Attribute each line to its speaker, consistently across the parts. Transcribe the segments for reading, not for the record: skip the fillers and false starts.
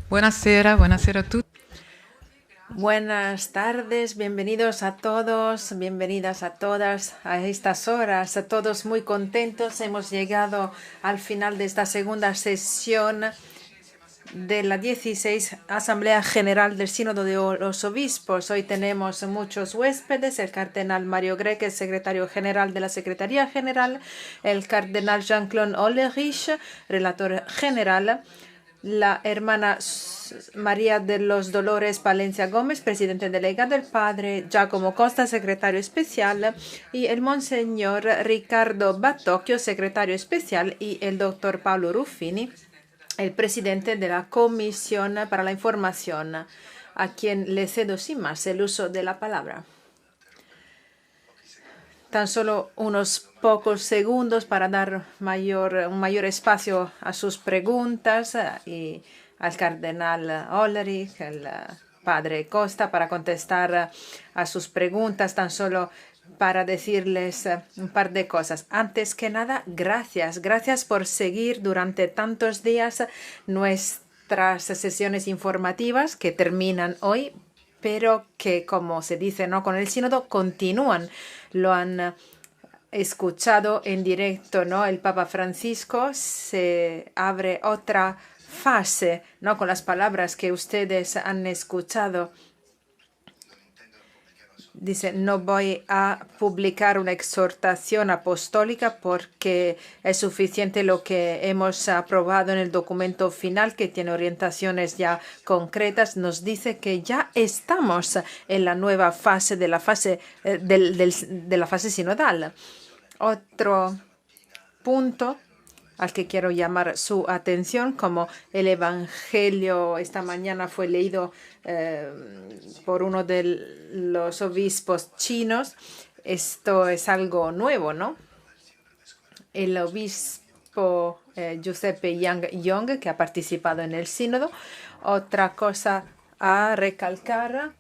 Speaker 1: Buonasera, buonasera a tutti.
Speaker 2: Buenas tardes, bienvenidos a todos, bienvenidas a todas a estas horas, a todos muy contentos. Hemos llegado al final de esta segunda sesión de la 16 Asamblea General del Sínodo de los Obispos. Hoy tenemos muchos huéspedes: el cardenal Mario Grech, secretario general de la Secretaría General, el cardenal Jean-Claude Ollerich, relator general, la hermana María de los Dolores Palencia Gómez, presidente delegado, el padre Giacomo Costa, secretario especial, y el monseñor Ricardo Battocchio, secretario especial, y el doctor Paolo Ruffini, el presidente de la Comisión para la Información, a quien le cedo sin más el uso de la palabra. Tan solo unos pocos segundos para dar un mayor espacio a sus preguntas y al cardenal Ollerich, el padre Costa, para contestar a sus preguntas. Tan solo para decirles un par de cosas. Antes que nada, gracias. Gracias por seguir durante tantos días nuestras sesiones informativas que terminan hoy, pero que, como se dice, ¿no?, con el sínodo continúan. Lo han escuchado en directo, ¿no? El Papa Francisco se abre otra fase, ¿no?, con las palabras que ustedes han escuchado. Dice: no voy a publicar una exhortación apostólica porque es suficiente lo que hemos aprobado en el documento final, que tiene orientaciones ya concretas. Nos dice que ya estamos en la nueva fase de la fase de la fase sinodal. Otro punto al que quiero llamar su atención: como el Evangelio esta mañana fue leído por uno de los obispos chinos, esto es algo nuevo, ¿no? El obispo Giuseppe Young, que ha participado en el sínodo. Otra cosa a recalcar: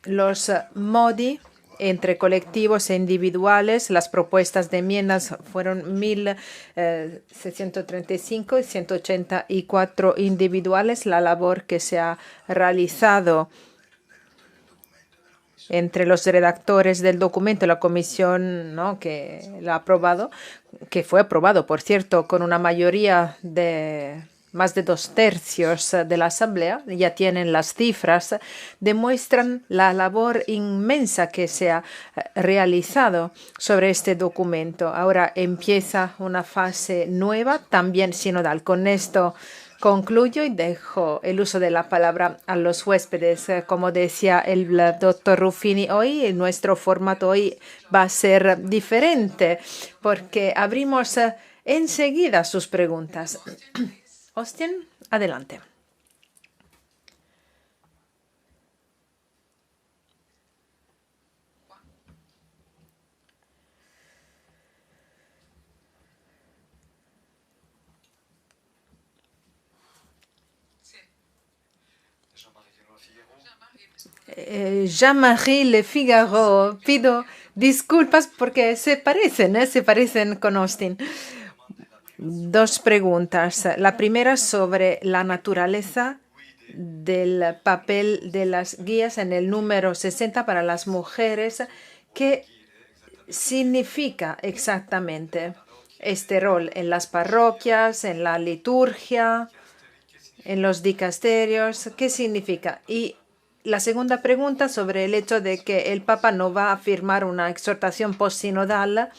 Speaker 2: los modi entre colectivos e individuales. Las propuestas de enmiendas fueron 1.635 y 184 individuales. La labor que se ha realizado entre los redactores del documento, la comisión, ¿no?, que lo ha aprobado, que fue aprobado, por cierto, con una mayoría de más de 2/3 de la Asamblea, ya tienen las cifras, demuestran la labor inmensa que se ha realizado sobre este documento. Ahora empieza una fase nueva, también sinodal. Con esto concluyo y dejo el uso de la palabra a los huéspedes. Como decía el doctor Ruffini, hoy nuestro formato hoy va a ser diferente porque abrimos enseguida sus preguntas. Austin, adelante. Jean-Marie Le Figaro, pido disculpas porque se parecen con Austin. Dos preguntas. La primera sobre la naturaleza del papel de las guías en el número 60 para las mujeres. ¿Qué significa exactamente este rol en las parroquias, en la liturgia, en los dicasterios? ¿Qué significa? Y la segunda pregunta sobre el hecho de que el Papa no va a firmar una exhortación postsinodal.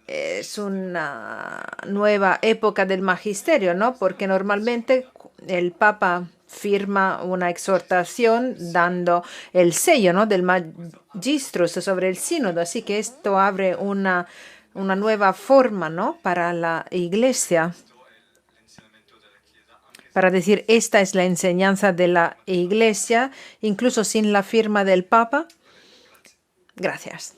Speaker 2: Es una nueva época del magisterio, ¿no? Porque normalmente el Papa firma una exhortación dando el sello, ¿no?, del Magistros sobre el sínodo. Así que esto abre una nueva forma, ¿no?, para la Iglesia, para decir: esta es la enseñanza de la Iglesia, incluso sin la firma del Papa. Gracias.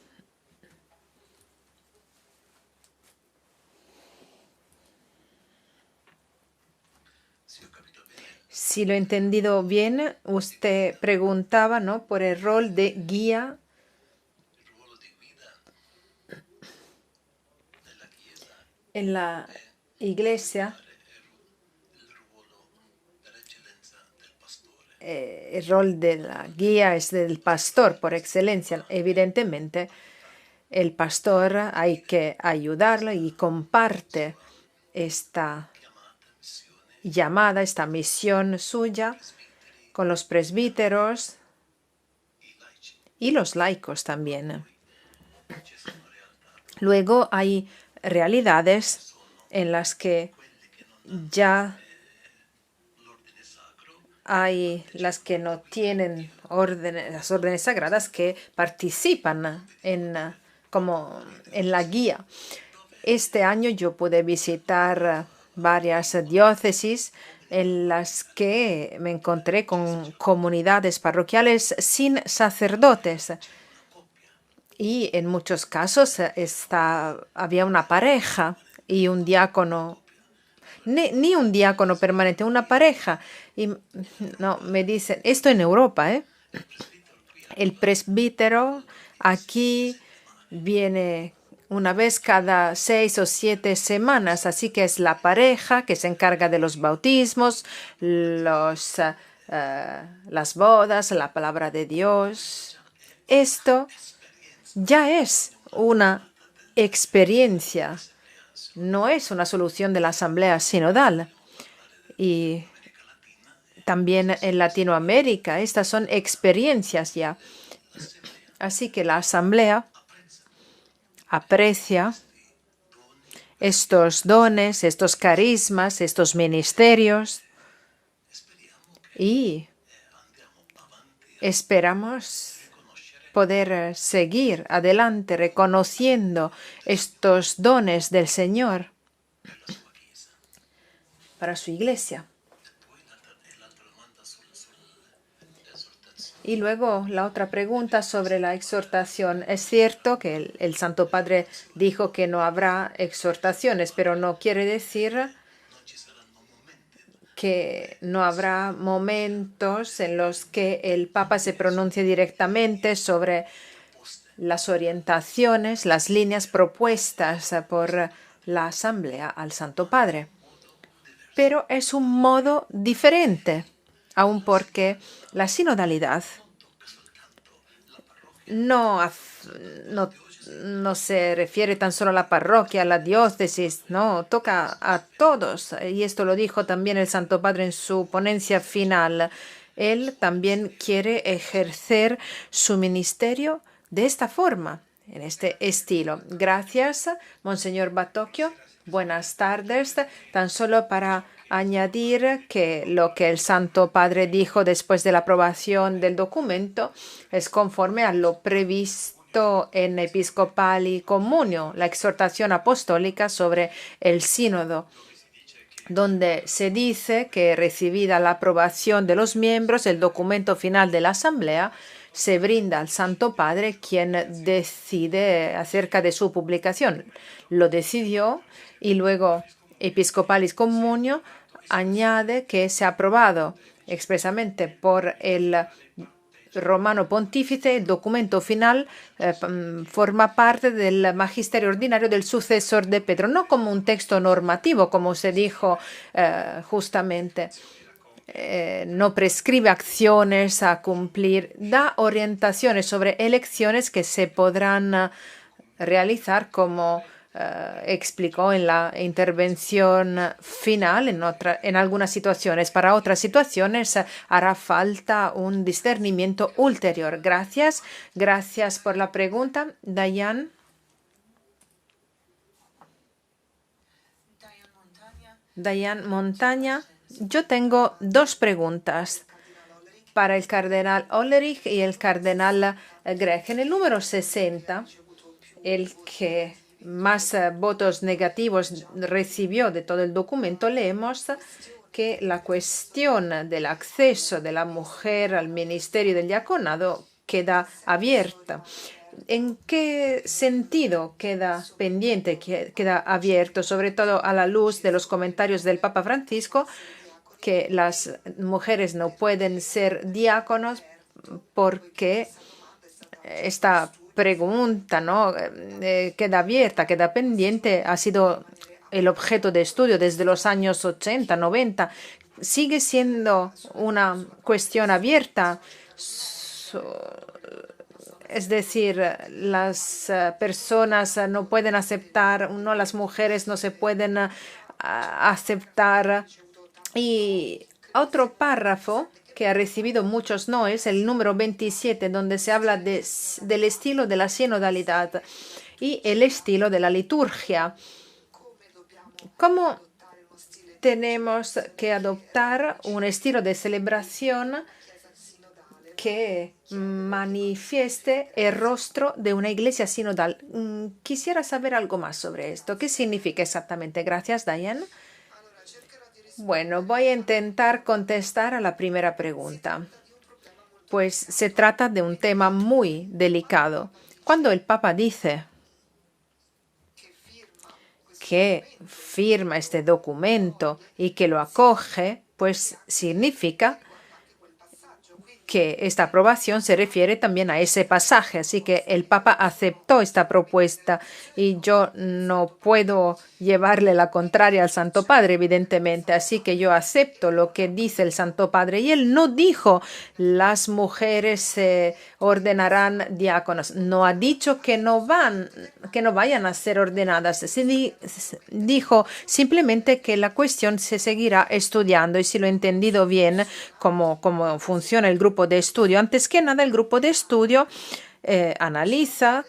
Speaker 2: Si lo he entendido bien, usted preguntaba, ¿no?, por el rol de guía En la iglesia, el rol de la guía es del pastor por excelencia. Evidentemente, el pastor hay que ayudarlo y comparte esta llamada, esta misión suya con los presbíteros y los laicos también. Luego hay realidades en las que ya hay las que no tienen las órdenes sagradas que participan como en la guía. Este año yo pude visitar varias diócesis en las que me encontré con comunidades parroquiales sin sacerdotes. Y en muchos casos había una pareja y un diácono, ni un diácono permanente, una pareja. Y no, me dicen, esto en Europa, ¿eh? El presbítero aquí viene una vez cada 6 o 7 semanas, así que es la pareja que se encarga de los bautismos, las bodas, la palabra de Dios. Esto ya es una experiencia, no es una solución de la asamblea sinodal. Y también en Latinoamérica, estas son experiencias ya. Así que la asamblea aprecia estos dones, estos carismas, estos ministerios y esperamos poder seguir adelante reconociendo estos dones del Señor para su iglesia. Y luego la otra pregunta sobre la exhortación. Es cierto que el Santo Padre dijo que no habrá exhortaciones, pero no quiere decir que no habrá momentos en los que el Papa se pronuncie directamente sobre las orientaciones, las líneas propuestas por la Asamblea al Santo Padre. Pero es un modo diferente, aun porque la sinodalidad no se refiere tan solo a la parroquia, a la diócesis, no, toca a todos. Y esto lo dijo también el Santo Padre en su ponencia final. Él también quiere ejercer su ministerio de esta forma, en este estilo. Gracias, Monseñor Batocchio. Buenas tardes. Tan solo para añadir que lo que el Santo Padre dijo después de la aprobación del documento es conforme a lo previsto en Episcopali Communio, la exhortación apostólica sobre el sínodo, donde se dice que recibida la aprobación de los miembros, el documento final de la Asamblea se brinda al Santo Padre, quien decide acerca de su publicación. Lo decidió y luego Episcopalis Communio añade que se ha aprobado expresamente por el Romano Pontífice. El documento final forma parte del magisterio ordinario del sucesor de Pedro, no como un texto normativo, como se dijo justamente. No prescribe acciones a cumplir, da orientaciones sobre elecciones que se podrán realizar como explicó en la intervención final en algunas situaciones. Para otras situaciones hará falta un discernimiento ulterior. Gracias. Gracias por la pregunta, Dayan. Dayan Montaña. Yo tengo dos preguntas para el cardenal Ollerich y el cardenal Grech. En el número 60, el que más votos negativos recibió de todo el documento, leemos que la cuestión del acceso de la mujer al ministerio del diaconado queda abierta. ¿En qué sentido queda pendiente, queda abierto, sobre todo a la luz de los comentarios del Papa Francisco, que las mujeres no pueden ser diáconos porque esta pregunta, ¿no? Queda abierta, queda pendiente, ha sido el objeto de estudio desde los años 80, 90. Sigue siendo una cuestión abierta. Es decir, las personas no pueden aceptar, no, las mujeres no se pueden aceptar. Y otro párrafo que ha recibido muchos noes, el número 27, donde se habla del estilo de la sinodalidad y el estilo de la liturgia. ¿Cómo tenemos que adoptar un estilo de celebración que manifieste el rostro de una iglesia sinodal? Quisiera saber algo más sobre esto. ¿Qué significa exactamente? Gracias, Diane. Bueno, voy a intentar contestar a la primera pregunta, pues se trata de un tema muy delicado. Cuando el Papa dice que firma este documento y que lo acoge, pues significa que esta aprobación se refiere también a ese pasaje. Así que el Papa aceptó esta propuesta y yo no puedo llevarle la contraria al Santo Padre, evidentemente. Así que yo acepto lo que dice el Santo Padre. Y él no dijo las mujeres se ordenarán diáconos. No ha dicho que no vayan a ser ordenadas. Dijo simplemente que la cuestión se seguirá estudiando. Y si lo he entendido bien, cómo funciona el grupo de estudio. Antes que nada, el grupo de estudio analiza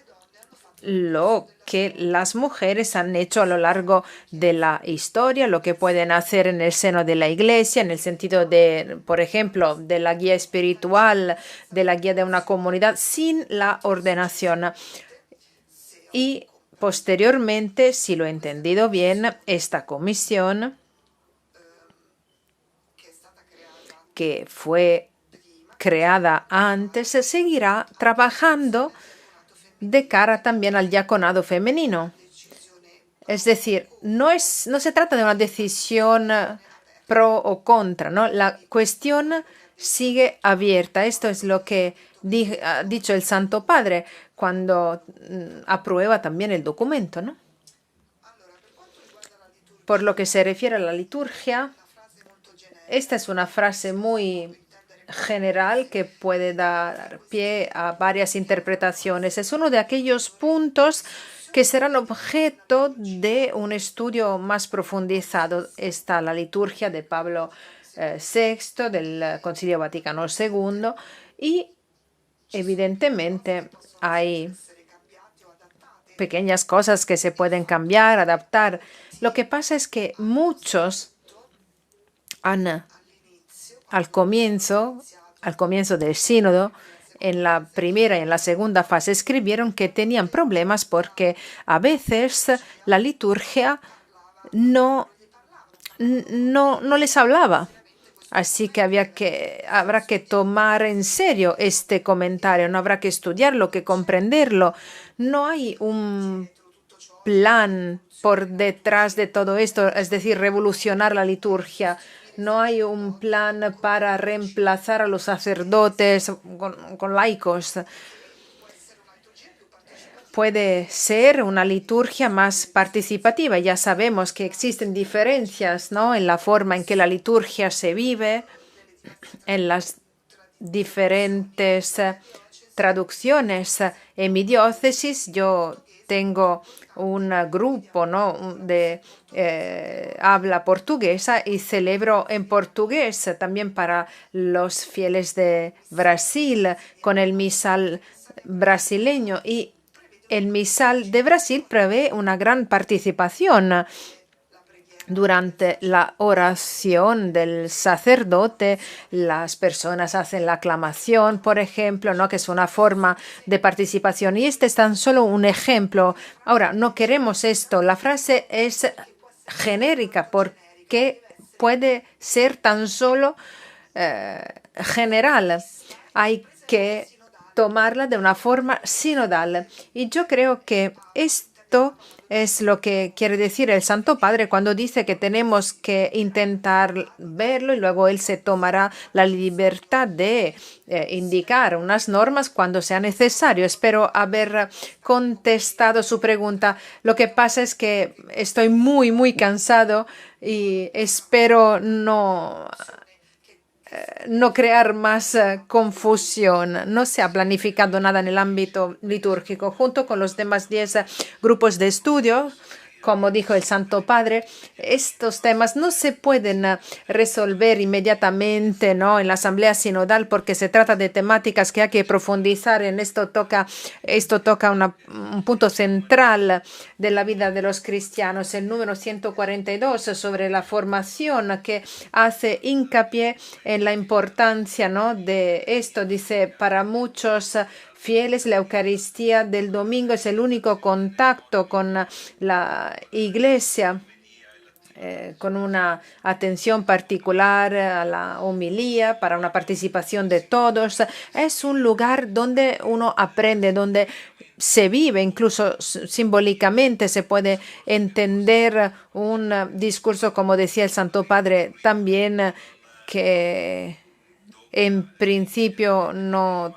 Speaker 2: lo que las mujeres han hecho a lo largo de la historia, lo que pueden hacer en el seno de la iglesia, en el sentido de, por ejemplo, de la guía espiritual, de la guía de una comunidad, sin la ordenación. Y posteriormente, si lo he entendido bien, esta comisión que fue creada antes se seguirá trabajando de cara también al diaconado femenino. Es decir, no se trata de una decisión pro o contra, ¿no? La cuestión sigue abierta. Esto es lo que ha dicho el Santo Padre cuando aprueba también el documento, ¿no? Por lo que se refiere a la liturgia, esta es una frase muy general que puede dar pie a varias interpretaciones. Es uno de aquellos puntos que serán objeto de un estudio más profundizado. Está la liturgia de Pablo VI, del Concilio Vaticano II, y evidentemente hay pequeñas cosas que se pueden cambiar, adaptar. Lo que pasa es que muchos al comienzo del sínodo, en la primera y en la segunda fase, escribieron que tenían problemas porque a veces la liturgia no les hablaba. Así que habrá que tomar en serio este comentario, no habrá que estudiarlo, que comprenderlo. No hay un plan por detrás de todo esto, es decir, revolucionar la liturgia. No hay un plan para reemplazar a los sacerdotes con laicos. Puede ser una liturgia más participativa. Ya sabemos que existen diferencias, ¿no?, en la forma en que la liturgia se vive, en las diferentes traducciones. En mi diócesis yo tengo un grupo, ¿no?, de habla portuguesa y celebro en portugués también para los fieles de Brasil con el misal brasileño. Y el misal de Brasil prevé una gran participación. Durante la oración del sacerdote, las personas hacen la aclamación, por ejemplo, ¿no?, que es una forma de participación. Y este es tan solo un ejemplo. Ahora, no queremos esto. La frase es genérica porque puede ser tan solo general. Hay que tomarla de una forma sinodal. Y yo creo que este esto es lo que quiere decir el Santo Padre cuando dice que tenemos que intentar verlo y luego Él se tomará la libertad de indicar unas normas cuando sea necesario. Espero haber contestado su pregunta. Lo que pasa es que estoy muy cansado y espero no crear más confusión. No se ha planificado nada en el ámbito litúrgico. Junto con los demás 10 grupos de estudio, como dijo el Santo Padre, estos temas no se pueden resolver inmediatamente, ¿no?, en la Asamblea Sinodal porque se trata de temáticas que hay que profundizar. Esto toca un punto central de la vida de los cristianos, el número 142 sobre la formación, que hace hincapié en la importancia, ¿no?, de esto. Dice, para muchos fieles, la Eucaristía del domingo es el único contacto con la Iglesia, con una atención particular a la homilía, para una participación de todos. Es un lugar donde uno aprende, donde se vive, incluso simbólicamente se puede entender un discurso, como decía el Santo Padre, también que en principio no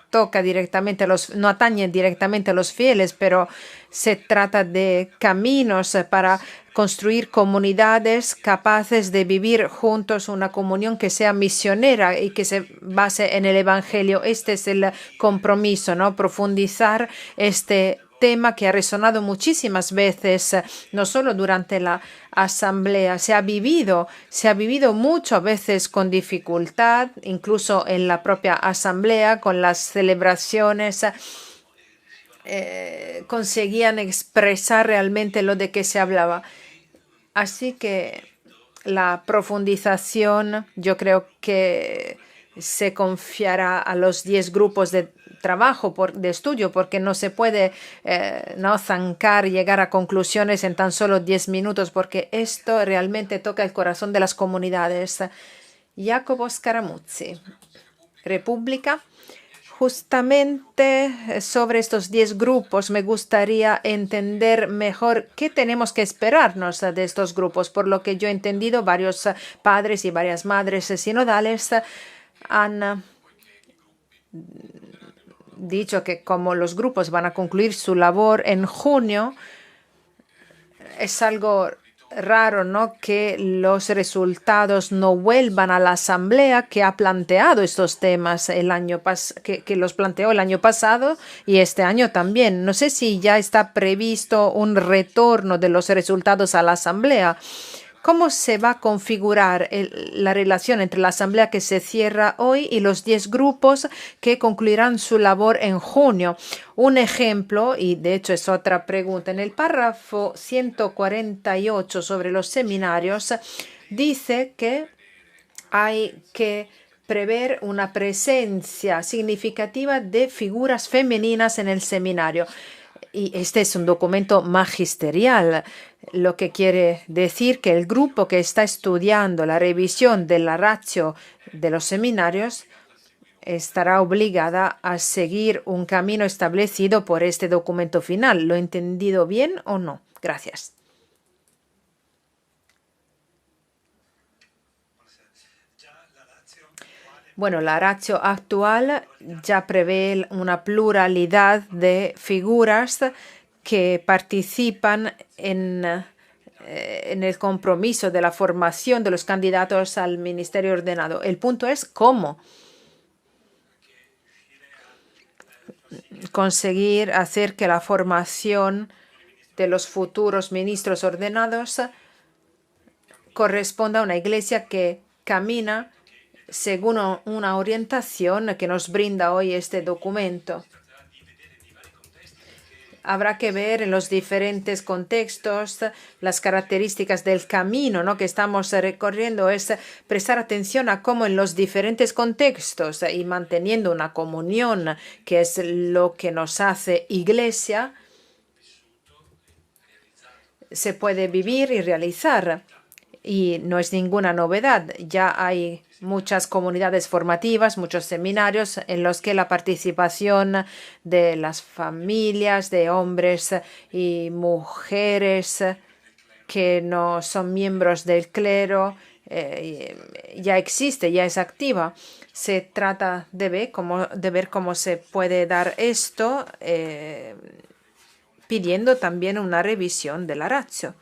Speaker 2: atañe directamente a los fieles, pero se trata de caminos para construir comunidades capaces de vivir juntos una comunión que sea misionera y que se base en el Evangelio. Este es el compromiso, ¿no? Profundizar este tema que ha resonado muchísimas veces, no solo durante la asamblea. Se ha vivido mucho, a veces con dificultad, incluso en la propia asamblea, con las celebraciones. Conseguían expresar realmente lo de que se hablaba. Así que la profundización, yo creo que se confiará a los 10 grupos de trabajo, de estudio, porque no se puede no zancar, llegar a conclusiones en tan solo 10 minutos, porque esto realmente toca el corazón de las comunidades. Jacopo Scaramuzzi, República. Justamente sobre estos 10 grupos me gustaría entender mejor qué tenemos que esperarnos de estos grupos. Por lo que yo he entendido, varios padres y varias madres sinodales han dicho que como los grupos van a concluir su labor en junio, es algo raro, ¿no?, que los resultados no vuelvan a la asamblea que ha planteado estos temas que los planteó el año pasado y este año también. No sé si ya está previsto un retorno de los resultados a la asamblea. ¿Cómo se va a configurar la relación entre la asamblea que se cierra hoy y los 10 grupos que concluirán su labor en junio? Un ejemplo, y de hecho es otra pregunta, en el párrafo 148 sobre los seminarios dice que hay que prever una presencia significativa de figuras femeninas en el seminario. Y este es un documento magisterial, lo que quiere decir que el grupo que está estudiando la revisión de la ratio de los seminarios estará obligada a seguir un camino establecido por este documento final. ¿Lo he entendido bien o no? Gracias. Bueno, la ratio actual ya prevé una pluralidad de figuras que participan en el compromiso de la formación de los candidatos al ministerio ordenado. El punto es cómo conseguir hacer que la formación de los futuros ministros ordenados corresponda a una iglesia que camina según una orientación que nos brinda hoy este documento. Habrá que ver en los diferentes contextos las características del camino, ¿no?, que estamos recorriendo. Es prestar atención a cómo en los diferentes contextos y manteniendo una comunión, que es lo que nos hace iglesia, se puede vivir y realizar. Y no es ninguna novedad. Ya hay muchas comunidades formativas, muchos seminarios en los que la participación de las familias, de hombres y mujeres que no son miembros del clero, ya existe, ya es activa. Se trata de ver cómo se puede dar esto, pidiendo también una revisión de la ratio.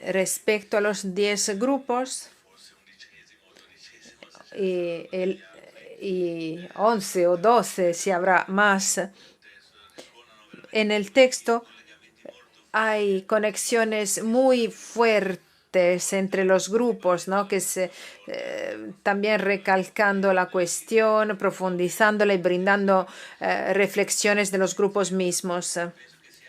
Speaker 2: Respecto a los 10 grupos y 11 o 12, si habrá más, en el texto hay conexiones muy fuertes entre los grupos, ¿no? También recalcando la cuestión, profundizándola y brindando reflexiones de los grupos mismos.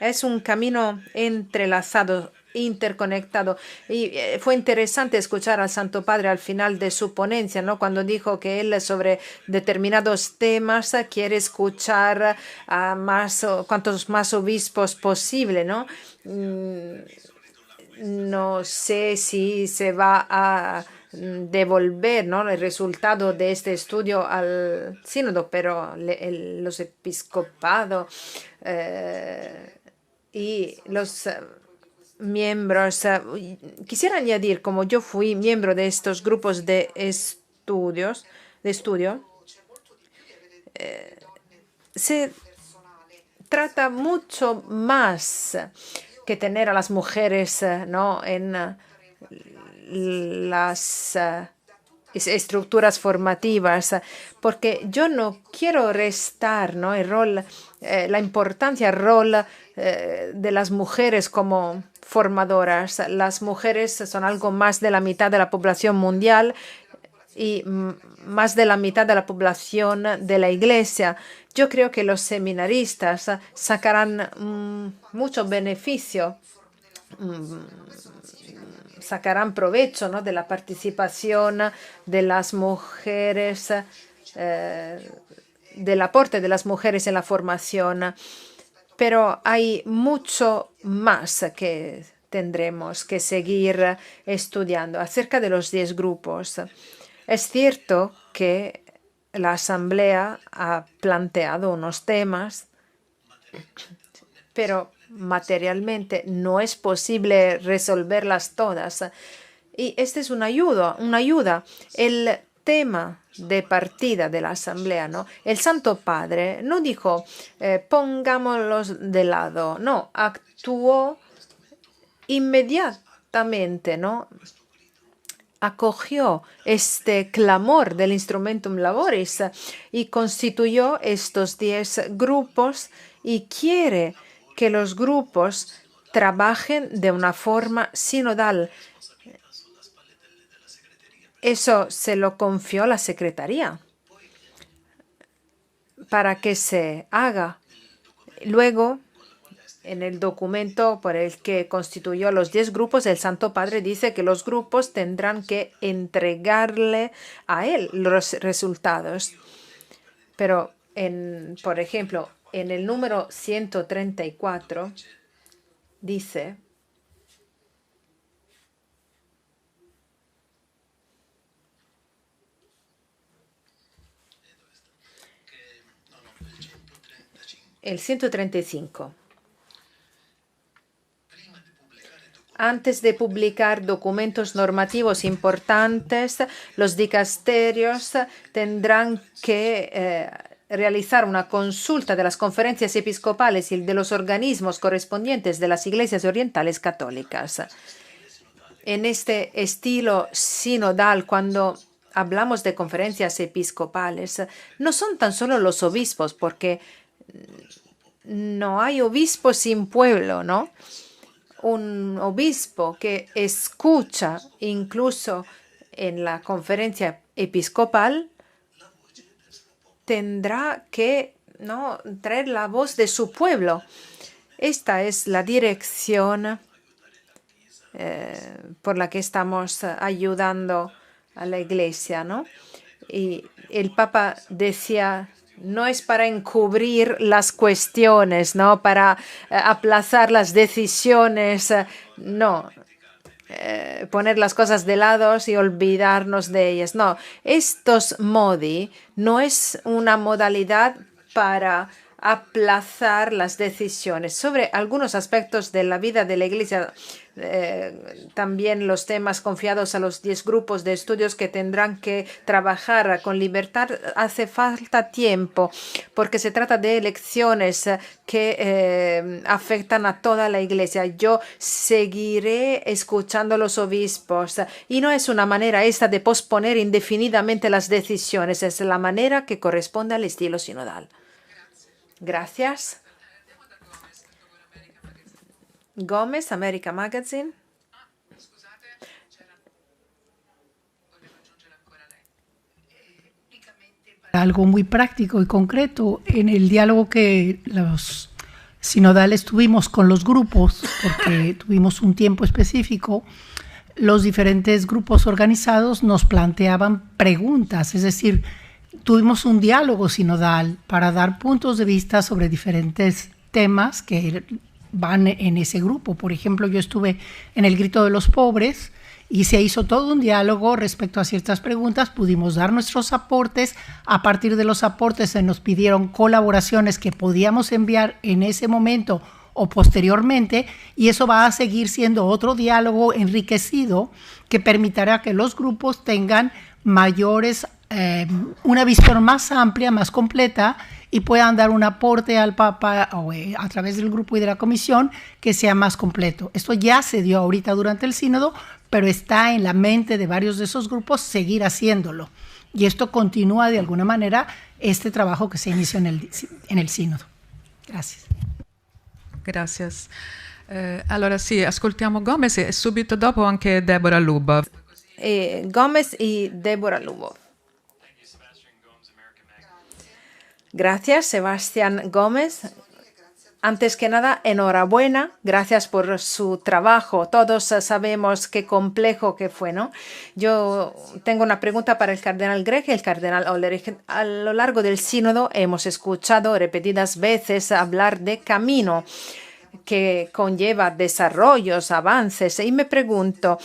Speaker 2: Es un camino entrelazado, interconectado. Y fue interesante escuchar al Santo Padre al final de su ponencia, ¿no? Cuando dijo que él sobre determinados temas quiere escuchar a cuantos más obispos posible, ¿no? No sé si se va a devolver, ¿no?, el resultado de este estudio al sínodo, pero los episcopados y los miembros. Quisiera añadir, como yo fui miembro de estos grupos de estudio, se trata mucho más que tener a las mujeres, ¿no?, en las estructuras formativas, porque yo no quiero restar, ¿no?, el rol, la importancia, el rol de las mujeres como formadoras. Las mujeres son algo más de la mitad de la población mundial y más de la mitad de la población de la Iglesia. Yo creo que los seminaristas sacarán mucho beneficio, sacarán provecho, ¿no?, de la participación de las mujeres, del aporte de las mujeres en la formación. Pero hay mucho más que tendremos que seguir estudiando acerca de los 10 grupos. Es cierto que la Asamblea ha planteado unos temas, pero materialmente no es posible resolverlas todas. Y este es una ayuda. El tema de partida de la Asamblea, ¿no? El Santo Padre no dijo pongámoslos de lado, no, actuó inmediatamente, ¿no? Acogió este clamor del Instrumentum Laboris y constituyó estos 10 grupos y quiere que los grupos trabajen de una forma sinodal. Eso se lo confió la Secretaría para que se haga. Luego, en el documento por el que constituyó los 10 grupos, el Santo Padre dice que los grupos tendrán que entregarle a él los resultados. Pero, por ejemplo, en el número 134 dice: el 135. Antes de publicar documentos normativos importantes, los dicasterios tendrán que realizar una consulta de las conferencias episcopales y de los organismos correspondientes de las iglesias orientales católicas. En este estilo sinodal, cuando hablamos de conferencias episcopales, no son tan solo los obispos, porque no hay obispo sin pueblo, ¿no? Un obispo que escucha incluso en la conferencia episcopal tendrá que, ¿no?, traer la voz de su pueblo. Esta es la dirección por la que estamos ayudando a la Iglesia, ¿no? Y el Papa decía: no es para encubrir las cuestiones, ¿no?, para aplazar las decisiones, no. poner las cosas de lado y olvidarnos de ellas. No, estos modi no es una modalidad para aplazar las decisiones sobre algunos aspectos de la vida de la Iglesia. También los temas confiados a los 10 grupos de estudios que tendrán que trabajar con libertad. Hace falta tiempo porque se trata de elecciones que afectan a toda la Iglesia. Yo seguiré escuchando a los obispos y no es una manera esta de posponer indefinidamente las decisiones. Es la manera que corresponde al estilo sinodal. Gracias. Gómez, America Magazine.
Speaker 3: Algo muy práctico y concreto en el diálogo que los sinodales tuvimos con los grupos, porque tuvimos un tiempo específico, los diferentes grupos organizados nos planteaban preguntas, es decir, tuvimos un diálogo sinodal para dar puntos de vista sobre diferentes temas que van en ese grupo. Por ejemplo, yo estuve en el Grito de los Pobres y se hizo todo un diálogo respecto a ciertas preguntas. Pudimos dar nuestros aportes. A partir de los aportes se nos pidieron colaboraciones que podíamos enviar en ese momento o posteriormente, y eso va a seguir siendo otro diálogo enriquecido que permitirá que los grupos tengan mayores, una visión más amplia, más completa, y puedan dar un aporte al Papa o a través del grupo y de la comisión que sea más completo. Esto ya se dio ahorita durante el sínodo, pero está en la mente de varios de esos grupos seguir haciéndolo. Y esto continúa de alguna manera este trabajo que se inició en el sínodo. Gracias.
Speaker 1: Gracias. Allora sì, ascoltiamo Gomez e subito dopo anche Deborah Lubov.
Speaker 2: Gómez y Deborah Lubov. Gracias, Sebastián Gómez. Antes que nada, enhorabuena. Gracias por su trabajo. Todos sabemos qué complejo que fue, ¿no? Yo tengo una pregunta para el cardenal Gregg y el cardenal Ollerich. A lo largo del sínodo hemos escuchado repetidas veces hablar de camino que conlleva desarrollos, avances. Y me pregunto,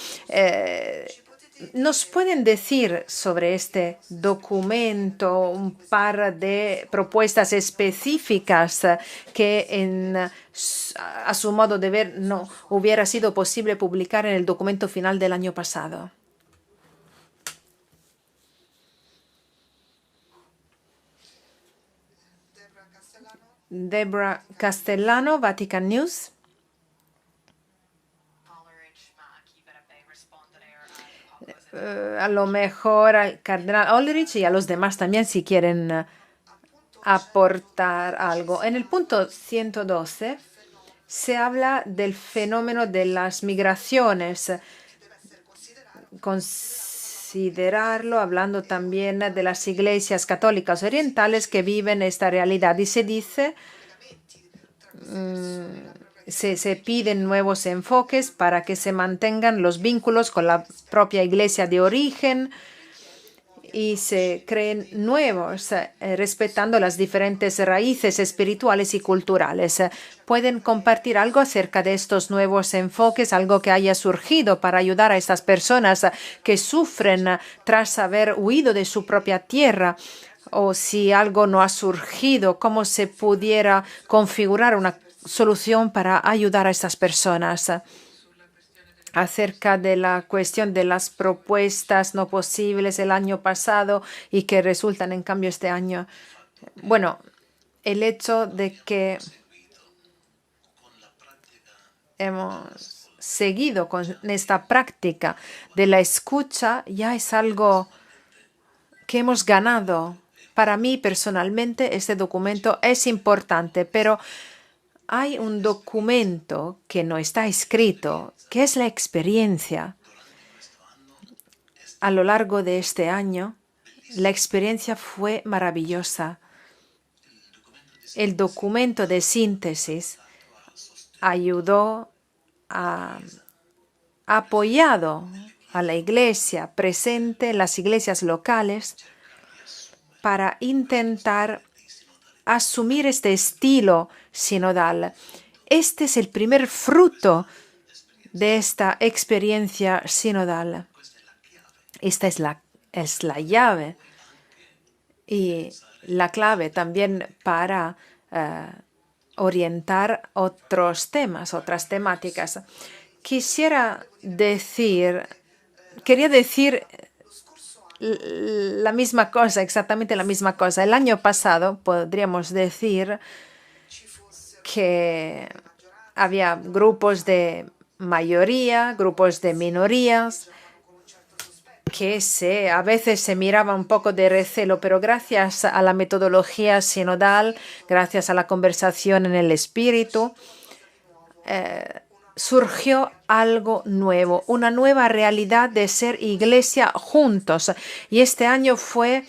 Speaker 2: ¿nos pueden decir sobre este documento un par de propuestas específicas que a su modo de ver no hubiera sido posible publicar en el documento final del año pasado? Deborah Castellano, Vatican News. A lo mejor al cardenal Ollerich y a los demás también si quieren aportar algo. En el punto 112 se habla del fenómeno de las migraciones. Considerarlo, hablando también de las iglesias católicas orientales que viven esta realidad. Y se dice, se piden nuevos enfoques para que se mantengan los vínculos con la propia iglesia de origen y se creen nuevos, respetando las diferentes raíces espirituales y culturales. ¿Pueden compartir algo acerca de estos nuevos enfoques, algo que haya surgido para ayudar a estas personas que sufren tras haber huido de su propia tierra? O si algo no ha surgido, ¿cómo se pudiera configurar una solución para ayudar a estas personas? Acerca de la cuestión de las propuestas no posibles el año pasado y que resultan en cambio este año. Bueno, el hecho de que hemos seguido con esta práctica de la escucha ya es algo que hemos ganado. Para mí personalmente este documento es importante, pero hay un documento que no está escrito, que es la experiencia. A lo largo de este año, la experiencia fue maravillosa. El documento de síntesis ayudó apoyado a la iglesia presente en las iglesias locales para intentar asumir este estilo sinodal. Este es el primer fruto de esta experiencia sinodal. Esta es la llave y la clave también para orientar otros temas, otras temáticas. Quería decir la misma cosa, exactamente la misma cosa. El año pasado podríamos decir que había grupos de mayoría, grupos de minorías, que a veces se miraba un poco de recelo, pero gracias a la metodología sinodal, gracias a la conversación en el espíritu, surgió algo nuevo, una nueva realidad de ser iglesia juntos. Y este año fue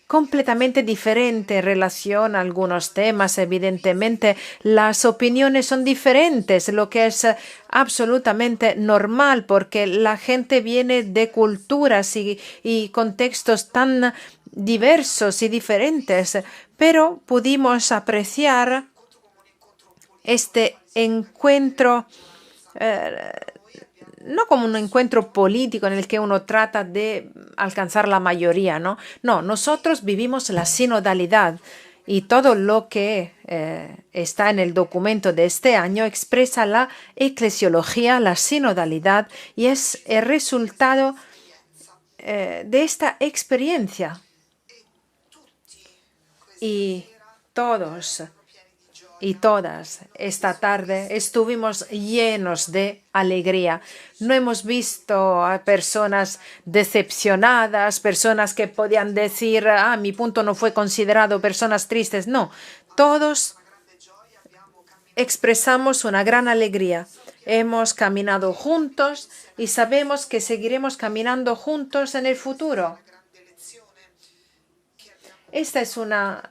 Speaker 2: completamente diferente en relación a algunos temas. Evidentemente, las opiniones son diferentes, lo que es absolutamente normal porque la gente viene de culturas y contextos tan diversos y diferentes, pero pudimos apreciar este encuentro no como un encuentro político en el que uno trata de alcanzar la mayoría, ¿no? No, nosotros vivimos la sinodalidad y todo lo que está en el documento de este año expresa la eclesiología, la sinodalidad y es el resultado de esta experiencia. Y todos y todas esta tarde estuvimos llenos de alegría. No hemos visto a personas decepcionadas, personas que podían decir, mi punto no fue considerado, personas tristes. No, todos expresamos una gran alegría. Hemos caminado juntos y sabemos que seguiremos caminando juntos en el futuro. Esta es una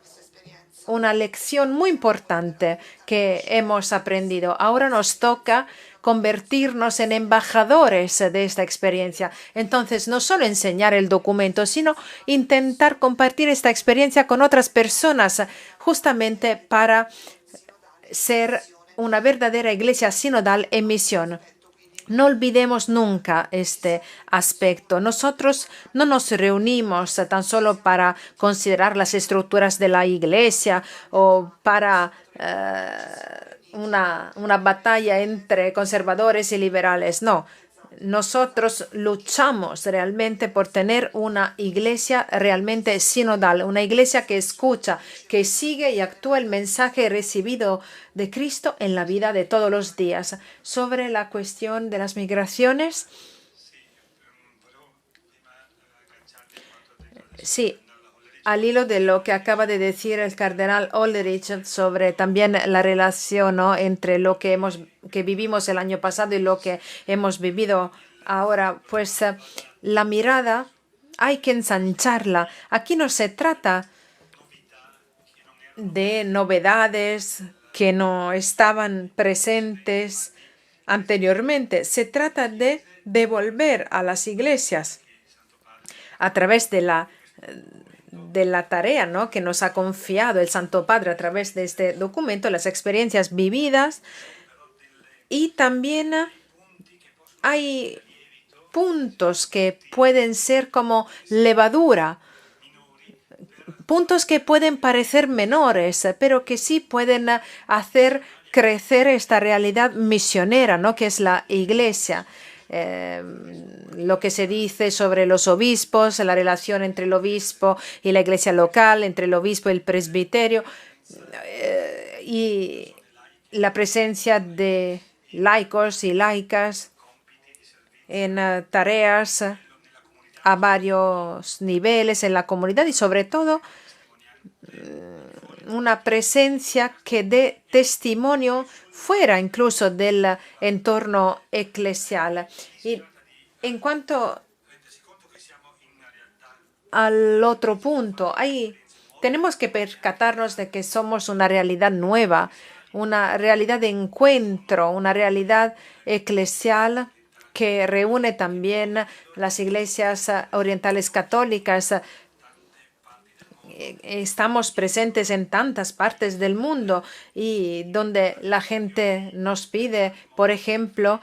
Speaker 2: lección muy importante que hemos aprendido. Ahora nos toca convertirnos en embajadores de esta experiencia. Entonces, no solo enseñar el documento, sino intentar compartir esta experiencia con otras personas, justamente para ser una verdadera iglesia sinodal en misión. No olvidemos nunca este aspecto. Nosotros no nos reunimos tan solo para considerar las estructuras de la iglesia o para una batalla entre conservadores y liberales. No, nosotros luchamos realmente por tener una iglesia realmente sinodal, una iglesia que escucha, que sigue y actúa el mensaje recibido de Cristo en la vida de todos los días. Sobre la cuestión de las migraciones, sí, al hilo de lo que acaba de decir el cardenal Hollerich sobre también la relación, ¿no?, entre lo que vivimos el año pasado y lo que hemos vivido ahora, pues la mirada hay que ensancharla. Aquí no se trata de novedades que no estaban presentes anteriormente. Se trata de devolver a las iglesias a través de la tarea, ¿no?, que nos ha confiado el Santo Padre a través de este documento, las experiencias vividas. Y también hay puntos que pueden ser como levadura, puntos que pueden parecer menores, pero que sí pueden hacer crecer esta realidad misionera, ¿no?, que es la iglesia. Lo que se dice sobre los obispos, la relación entre el obispo y la iglesia local, entre el obispo y el presbiterio, y la presencia de laicos y laicas en tareas a varios niveles en la comunidad y sobre todo una presencia que dé testimonio fuera incluso del entorno eclesial. Y en cuanto al otro punto, tenemos que percatarnos de que somos una realidad nueva, una realidad de encuentro, una realidad eclesial que reúne también las iglesias orientales católicas. Estamos presentes en tantas partes del mundo y donde la gente nos pide, por ejemplo,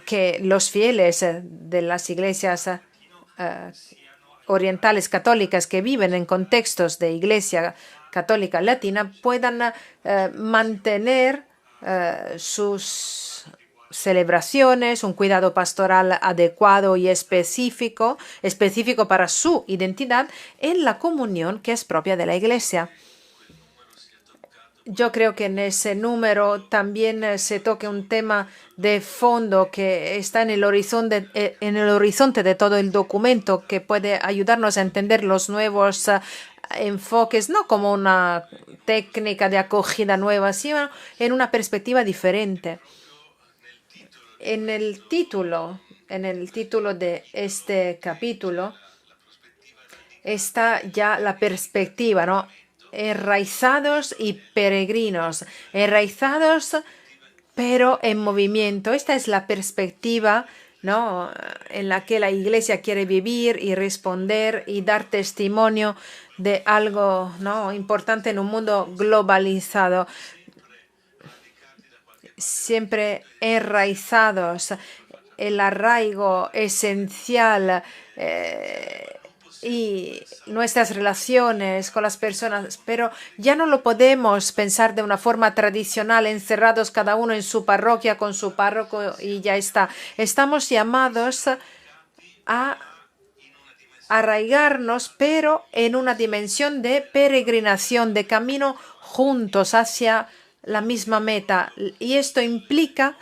Speaker 2: que los fieles de las iglesias orientales católicas que viven en contextos de iglesia católica latina puedan mantener sus celebraciones, un cuidado pastoral adecuado y específico para su identidad en la comunión que es propia de la iglesia. Yo creo que en ese número también se toca un tema de fondo que está en el horizonte de todo el documento, que puede ayudarnos a entender los nuevos enfoques, no como una técnica de acogida nueva, sino en una perspectiva diferente. En el título de este capítulo está ya la perspectiva, ¿no? Enraizados y peregrinos, enraizados pero en movimiento. Esta es la perspectiva, ¿no?, en la que la iglesia quiere vivir y responder y dar testimonio de algo, ¿no?, importante en un mundo globalizado. Siempre enraizados, el arraigo esencial y nuestras relaciones con las personas, pero ya no lo podemos pensar de una forma tradicional, encerrados cada uno en su parroquia con su párroco y ya está. Estamos llamados a arraigarnos, pero en una dimensión de peregrinación, de camino juntos hacia la misma meta. Y esto implica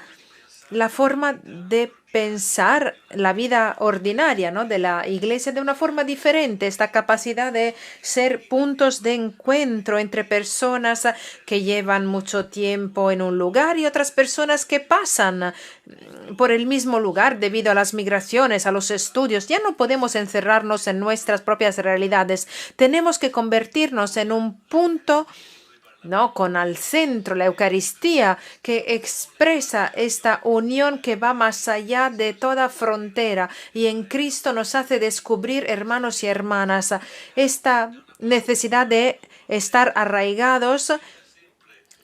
Speaker 2: la forma de pensar la vida ordinaria, ¿no?, de la iglesia de una forma diferente, esta capacidad de ser puntos de encuentro entre personas que llevan mucho tiempo en un lugar y otras personas que pasan por el mismo lugar debido a las migraciones, a los estudios. Ya no podemos encerrarnos en nuestras propias realidades. Tenemos que convertirnos en un punto, ¿no?, con al centro la Eucaristía, que expresa esta unión que va más allá de toda frontera y en Cristo nos hace descubrir, hermanos y hermanas, esta necesidad de estar arraigados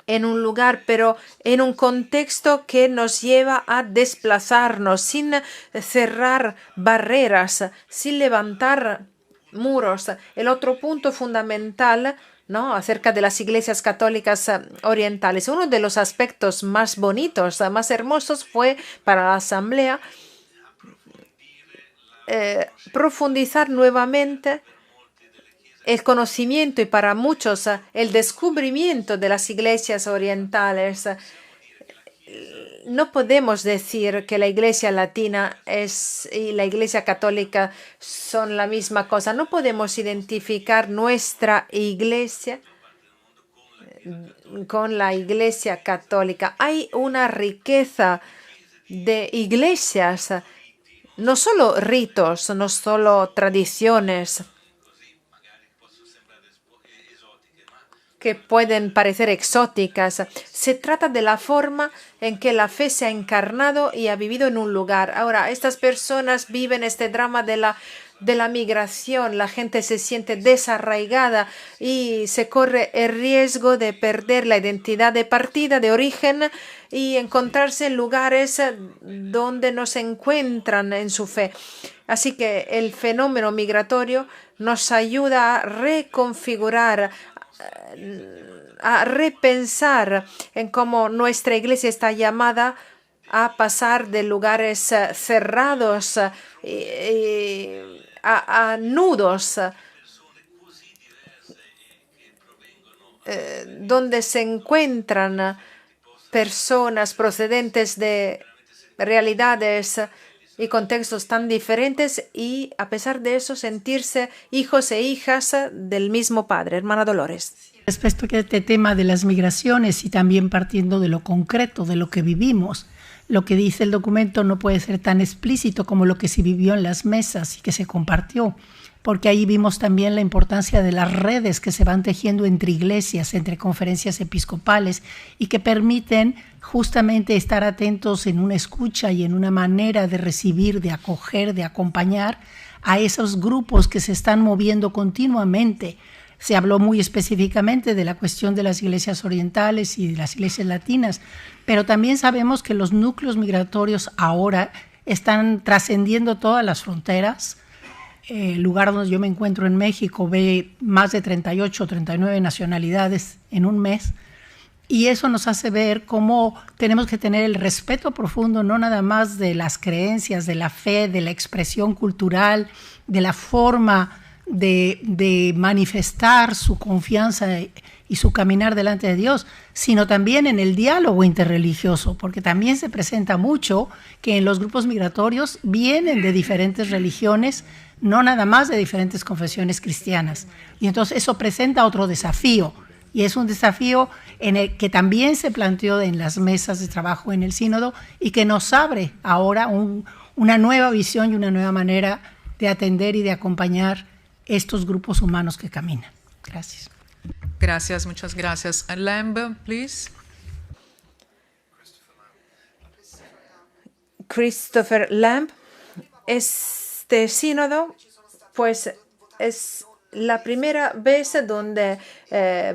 Speaker 2: en un lugar, pero en un contexto que nos lleva a desplazarnos sin cerrar barreras, sin levantar muros. El otro punto fundamental, ¿no?, acerca de las iglesias católicas orientales, uno de los aspectos más bonitos, más hermosos, fue para la asamblea profundizar nuevamente el conocimiento y para muchos el descubrimiento de las iglesias orientales. No podemos decir que la iglesia latina y la iglesia católica son la misma cosa. No podemos identificar nuestra iglesia con la iglesia católica. Hay una riqueza de iglesias, no solo ritos, no solo tradiciones que pueden parecer exóticas. Se trata de la forma en que la fe se ha encarnado y ha vivido en un lugar. Ahora, estas personas viven este drama de la migración. La gente se siente desarraigada y se corre el riesgo de perder la identidad de partida, de origen, y encontrarse en lugares donde no se encuentran en su fe. Así que el fenómeno migratorio nos ayuda a reconfigurar, a repensar en cómo nuestra iglesia está llamada a pasar de lugares cerrados a nudos, donde se encuentran personas procedentes de realidades y contextos tan diferentes y, a pesar de eso, sentirse hijos e hijas del mismo Padre. Hermana Dolores.
Speaker 3: Respecto a este tema de las migraciones y también partiendo de lo concreto, de lo que vivimos, lo que dice el documento no puede ser tan explícito como lo que se vivió en las mesas y que se compartió, porque ahí vimos también la importancia de las redes que se van tejiendo entre iglesias, entre conferencias episcopales y que permiten justamente estar atentos en una escucha y en una manera de recibir, de acoger, de acompañar a esos grupos que se están moviendo continuamente se habló muy específicamente de la cuestión de las iglesias orientales y de las iglesias latinas, pero también sabemos que los núcleos migratorios ahora están trascendiendo todas las fronteras. El lugar donde yo me encuentro en México ve más de 38 o 39 nacionalidades en un mes, y eso nos hace ver cómo tenemos que tener el respeto profundo, no nada más de las creencias, de la fe, de la expresión cultural, de la forma de manifestar su confianza y su caminar delante de Dios, sino también en el diálogo interreligioso, porque también se presenta mucho que en los grupos migratorios vienen de diferentes religiones, no nada más de diferentes confesiones cristianas. Y entonces eso presenta otro desafío, y es un desafío en el que también se planteó en las mesas de trabajo en el sínodo y que nos abre ahora una nueva visión y una nueva manera de atender y de acompañar estos grupos humanos que caminan. Gracias.
Speaker 1: Gracias, muchas gracias. Lamb, please.
Speaker 2: Christopher Lamb. Este sínodo, pues, es la primera vez donde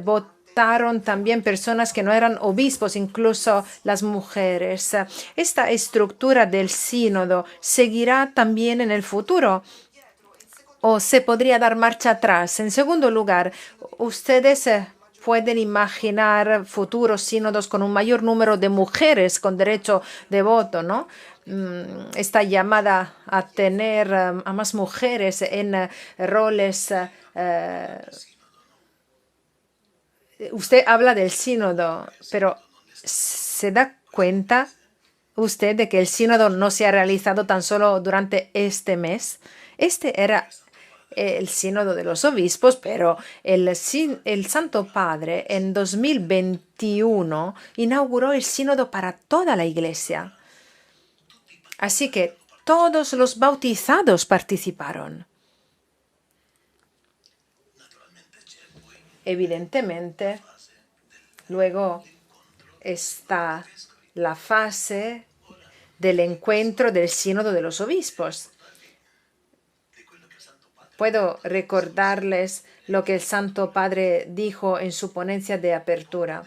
Speaker 2: votaron también personas que no eran obispos, incluso las mujeres. Esta estructura del sínodo seguirá también en el futuro, o se podría dar marcha atrás. En segundo lugar, ustedes pueden imaginar futuros sínodos con un mayor número de mujeres con derecho de voto, ¿no? Esta llamada a tener a más mujeres en roles. Usted habla del sínodo, pero ¿se da cuenta usted de que el sínodo no se ha realizado tan solo durante este mes? Este era el sínodo de los obispos, pero el Santo Padre en 2021 inauguró el sínodo para toda la Iglesia. Así que todos los bautizados participaron. Evidentemente, luego está la fase del encuentro del sínodo de los obispos. Puedo recordarles lo que el Santo Padre dijo en su ponencia de apertura.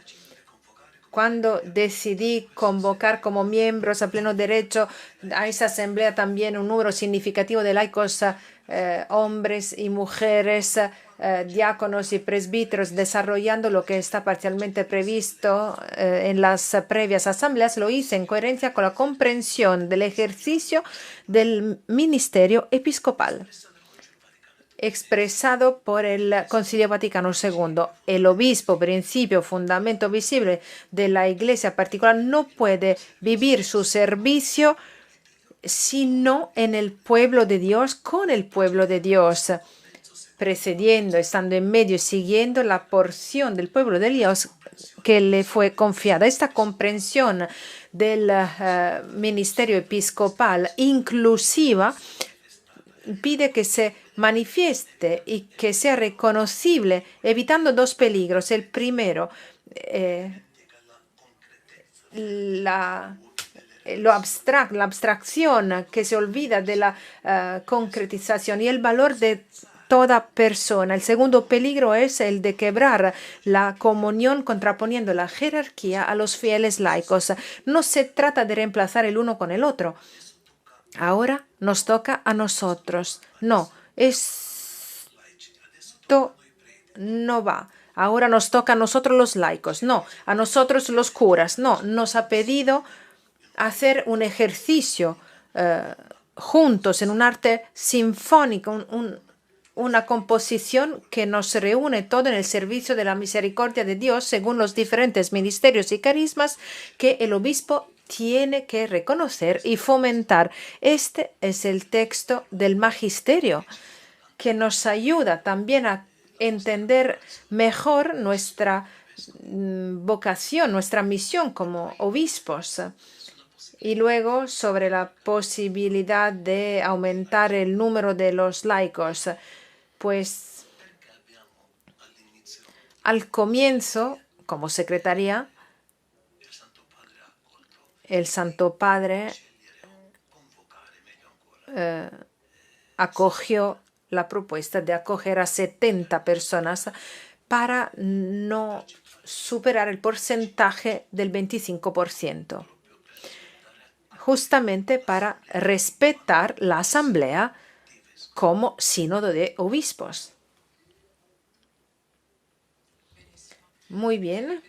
Speaker 2: Cuando decidí convocar como miembros a pleno derecho a esa asamblea también un número significativo de laicos, hombres y mujeres, diáconos y presbíteros, desarrollando lo que está parcialmente previsto en las previas asambleas, lo hice en coherencia con la comprensión del ejercicio del ministerio episcopal expresado por el Concilio Vaticano II. El obispo, principio, fundamento visible de la Iglesia particular, no puede vivir su servicio sino en el pueblo de Dios, con el pueblo de Dios, precediendo, estando en medio y siguiendo la porción del pueblo de Dios que le fue confiada. Esta comprensión del ministerio episcopal inclusiva pide que se manifieste y que sea reconocible, evitando dos peligros. El primero, la abstracción que se olvida de la concretización y el valor de toda persona. El segundo peligro es el de quebrar la comunión contraponiendo la jerarquía a los fieles laicos. No se trata de reemplazar el uno con el otro. Ahora nos toca a nosotros. No, esto no va. Ahora nos toca a nosotros los laicos. No, a nosotros los curas. No, nos ha pedido hacer un ejercicio juntos en un arte sinfónico, una composición que nos reúne todo en el servicio de la misericordia de Dios según los diferentes ministerios y carismas que el obispo tiene que reconocer y fomentar. Este es el texto del magisterio que nos ayuda también a entender mejor nuestra vocación, nuestra misión como obispos. Y luego sobre la posibilidad de aumentar el número de los laicos. Pues al comienzo, como secretaría, el Santo Padre acogió la propuesta de acoger a 70 personas para no superar el porcentaje del 25%, justamente para respetar la asamblea como sínodo de obispos. Muy bien.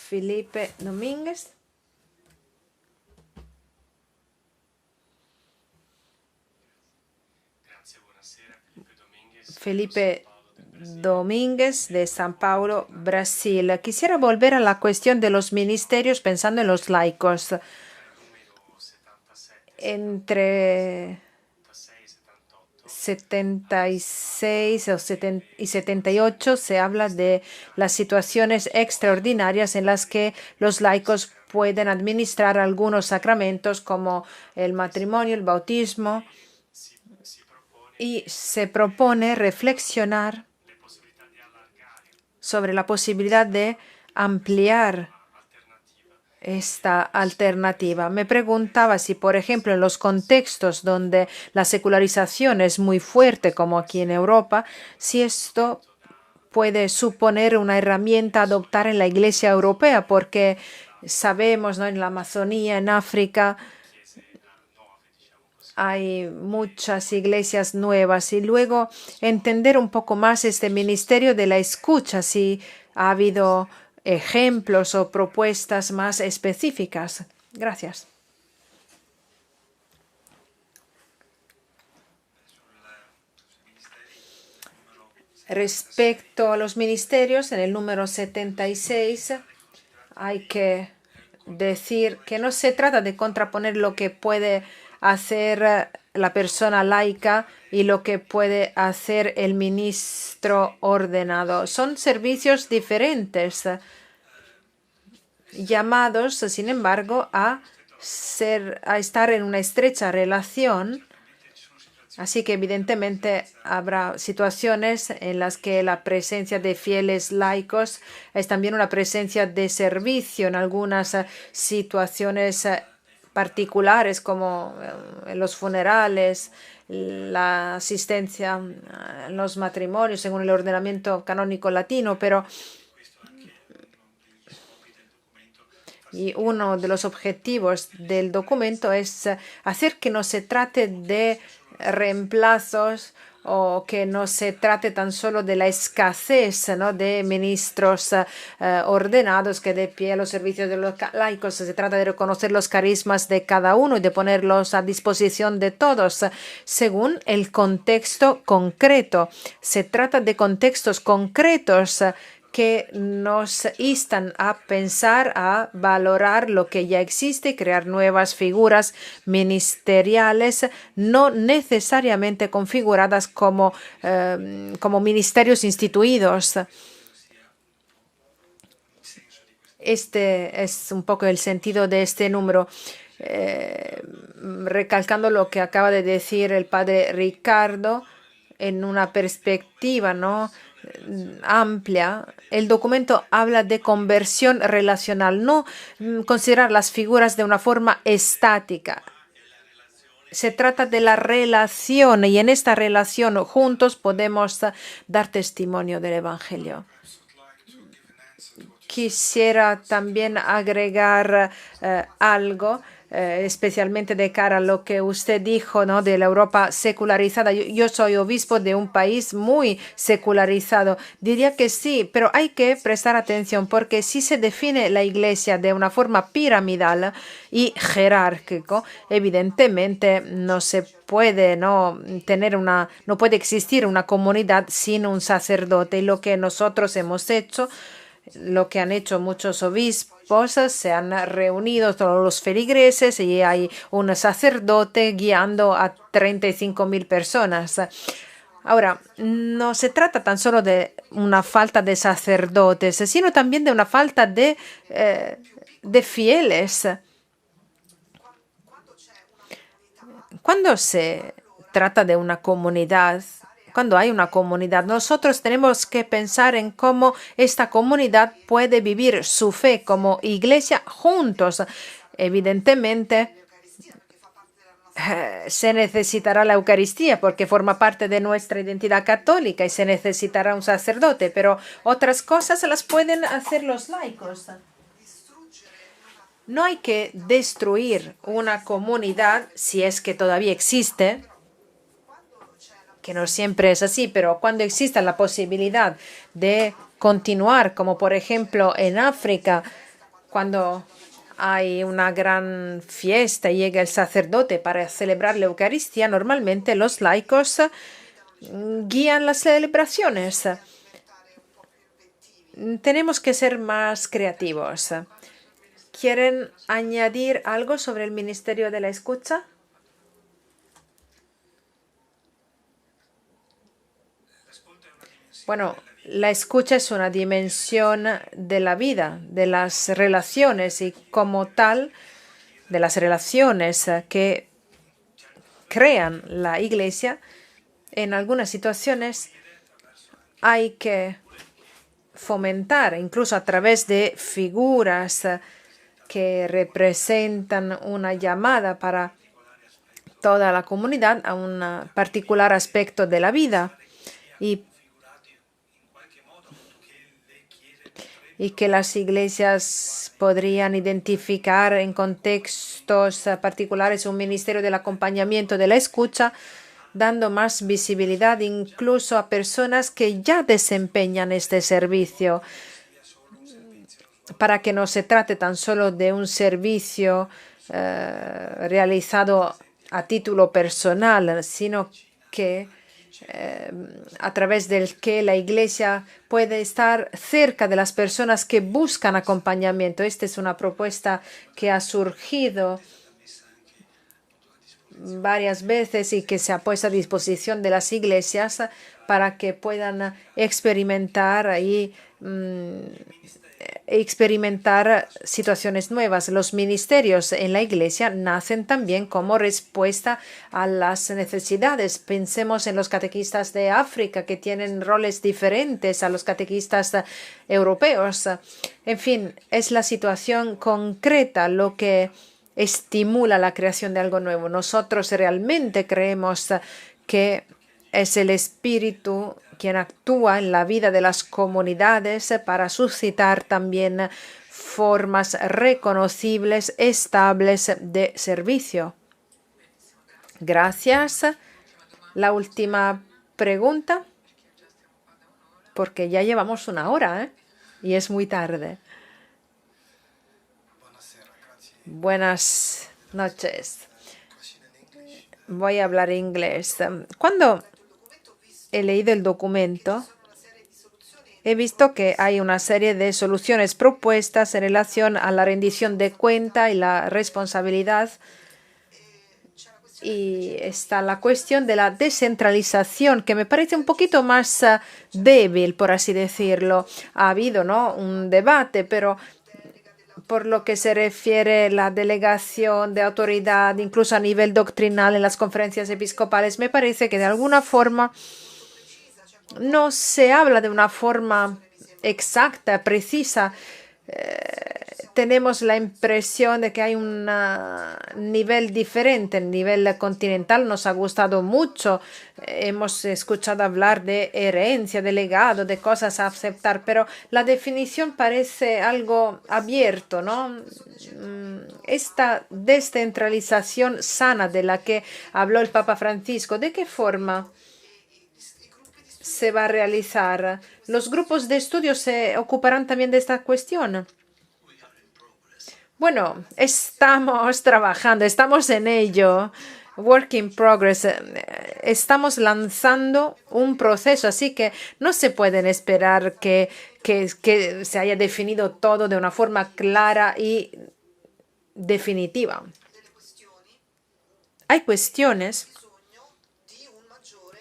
Speaker 2: Felipe Domínguez. Felipe Domínguez de San Paulo, Brasil. Quisiera volver a la cuestión de los ministerios pensando en los laicos. Entre 76 y 78 se habla de las situaciones extraordinarias en las que los laicos pueden administrar algunos sacramentos como el matrimonio, el bautismo, y se propone reflexionar sobre la posibilidad de ampliar esta alternativa. Me preguntaba si, por ejemplo, en los contextos donde la secularización es muy fuerte, como aquí en Europa, si esto puede suponer una herramienta a adoptar en la Iglesia europea, porque sabemos, ¿no?, en la Amazonía, en África, hay muchas iglesias nuevas, y luego entender un poco más este ministerio de la escucha, si ha habido ejemplos o propuestas más específicas. Gracias. Respecto a los ministerios, en el número 76 hay que decir que no se trata de contraponer lo que puede hacer la persona laica y lo que puede hacer el ministro ordenado. Son servicios diferentes, llamados, sin embargo, a estar en una estrecha relación. Así que evidentemente habrá situaciones en las que la presencia de fieles laicos es también una presencia de servicio en algunas situaciones particulares, como en los funerales, la asistencia en los matrimonios según el ordenamiento canónico latino, pero y uno de los objetivos del documento es hacer que no se trate de reemplazos o que no se trate tan solo de la escasez, ¿no?, de ministros ordenados que de pie a los servicios de los laicos. Se trata de reconocer los carismas de cada uno y de ponerlos a disposición de todos según el contexto concreto. Se trata de contextos concretos que nos instan a pensar, a valorar lo que ya existe y crear nuevas figuras ministeriales, no necesariamente configuradas como ministerios instituidos. Este es un poco el sentido de este número. Recalcando lo que acaba de decir el padre Ricardo, en una perspectiva, ¿no?, amplia, el documento habla de conversión relacional, no considerar las figuras de una forma estática. Se trata de la relación, y en esta relación juntos podemos dar testimonio del Evangelio. Quisiera también agregar algo, especialmente de cara a lo que usted dijo, ¿no?, de la Europa secularizada. Yo soy obispo de un país muy secularizado. Diría que sí, pero hay que prestar atención, porque si se define la Iglesia de una forma piramidal y jerárquico, evidentemente no se puede no puede existir una comunidad sin un sacerdote. Y lo que nosotros hemos hecho, lo que han hecho muchos obispos, se han reunido todos los feligreses y hay un sacerdote guiando a 35.000 personas. Ahora, no se trata tan solo de una falta de sacerdotes, sino también de una falta de fieles. Cuando se trata de una comunidad, cuando hay una comunidad, nosotros tenemos que pensar en cómo esta comunidad puede vivir su fe como iglesia juntos. Evidentemente, se necesitará la Eucaristía porque forma parte de nuestra identidad católica y se necesitará un sacerdote, pero otras cosas las pueden hacer los laicos. No hay que destruir una comunidad si es que todavía existe, que no siempre es así, pero cuando exista la posibilidad de continuar, como por ejemplo en África, cuando hay una gran fiesta y llega el sacerdote para celebrar la Eucaristía, normalmente los laicos guían las celebraciones. Tenemos que ser más creativos. ¿Quieren añadir algo sobre el ministerio de la escucha? Bueno, la escucha es una dimensión de la vida, de las relaciones y como tal, de las relaciones que crean la Iglesia. En algunas situaciones hay que fomentar, incluso a través de figuras que representan una llamada para toda la comunidad a un particular aspecto de la vida y que las iglesias podrían identificar en contextos particulares un ministerio del acompañamiento de la escucha, dando más visibilidad incluso a personas que ya desempeñan este servicio, para que no se trate tan solo de un servicio realizado a título personal, sino que a través del que la Iglesia puede estar cerca de las personas que buscan acompañamiento. Esta es una propuesta que ha surgido varias veces y que se ha puesto a disposición de las iglesias para que puedan experimentar situaciones nuevas. Los ministerios en la Iglesia nacen también como respuesta a las necesidades. Pensemos en los catequistas de África, que tienen roles diferentes a los catequistas europeos. En fin, es la situación concreta lo que estimula la creación de algo nuevo. Nosotros realmente creemos que es el Espíritu quien actúa en la vida de las comunidades para suscitar también formas reconocibles, estables de servicio. Gracias. La última pregunta, porque ya llevamos una hora, y es muy tarde. Buenas noches. Voy a hablar inglés. Cuando he leído el documento, he visto que hay una serie de soluciones propuestas en relación a la rendición de cuenta y la responsabilidad. Y está la cuestión de la descentralización, que me parece un poquito más débil, por así decirlo. Ha habido, ¿no?, un debate, pero por lo que se refiere a la delegación de autoridad, incluso a nivel doctrinal en las conferencias episcopales, me parece que de alguna forma no se habla de una forma exacta, precisa. Tenemos la impresión de que hay un nivel diferente. El nivel continental nos ha gustado mucho. Hemos escuchado hablar de herencia, de legado, de cosas a aceptar, pero la definición parece algo abierto, ¿no? Esta descentralización sana de la que habló el Papa Francisco, ¿de qué forma se va a realizar? ¿Los grupos de estudio se ocuparán también de esta cuestión? Bueno, estamos trabajando, estamos en ello. Work in progress. Estamos lanzando un proceso, así que no se pueden esperar que se haya definido todo de una forma clara y definitiva. Hay cuestiones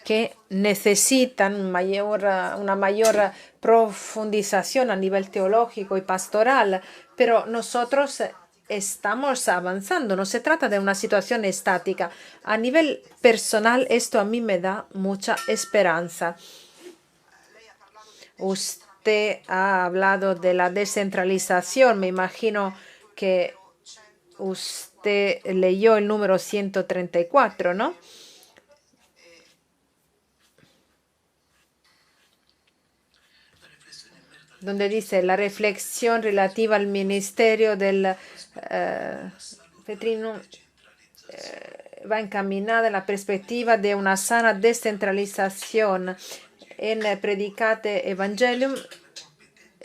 Speaker 2: que necesitan una mayor profundización a nivel teológico y pastoral, pero nosotros estamos avanzando. No se trata de una situación estática. A nivel personal, esto a mí me da mucha esperanza. Usted ha hablado de la descentralización. Me imagino que usted usted leyó el número 134, ¿no? Donde dice la reflexión relativa al ministerio del Petrino va encaminada en la perspectiva de una sana descentralización. En Predicate Evangelium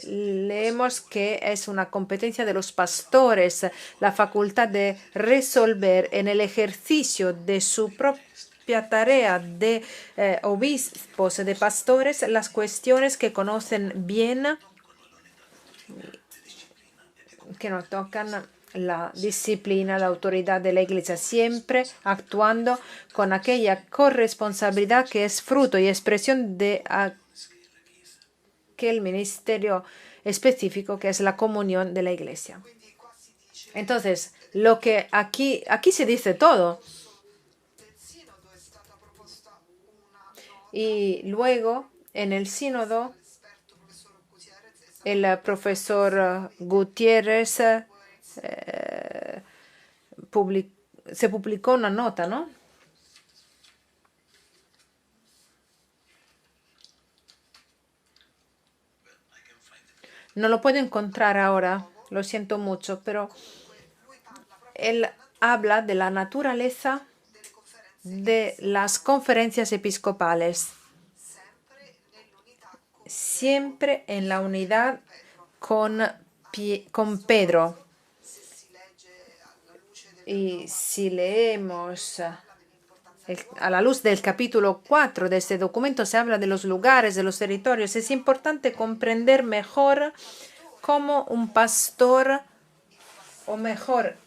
Speaker 2: leemos que es una competencia de los pastores la facultad de resolver en el ejercicio de su propia tarea de obispos, de pastores, las cuestiones que conocen bien, que nos tocan la disciplina, la autoridad de la Iglesia, siempre actuando con aquella corresponsabilidad que es fruto y expresión de aquel ministerio específico que es la comunión de la Iglesia. Entonces, lo que aquí se dice todo. Y luego, en el sínodo, el profesor Gutiérrez se publicó una nota, ¿no? No lo puedo encontrar ahora, lo siento mucho, pero él habla de la naturaleza de las conferencias episcopales, siempre en la unidad con Pedro. Y si leemos a la luz del capítulo 4 de este documento, se habla de los lugares, de los territorios. Es importante comprender mejor cómo un pastor, o mejor,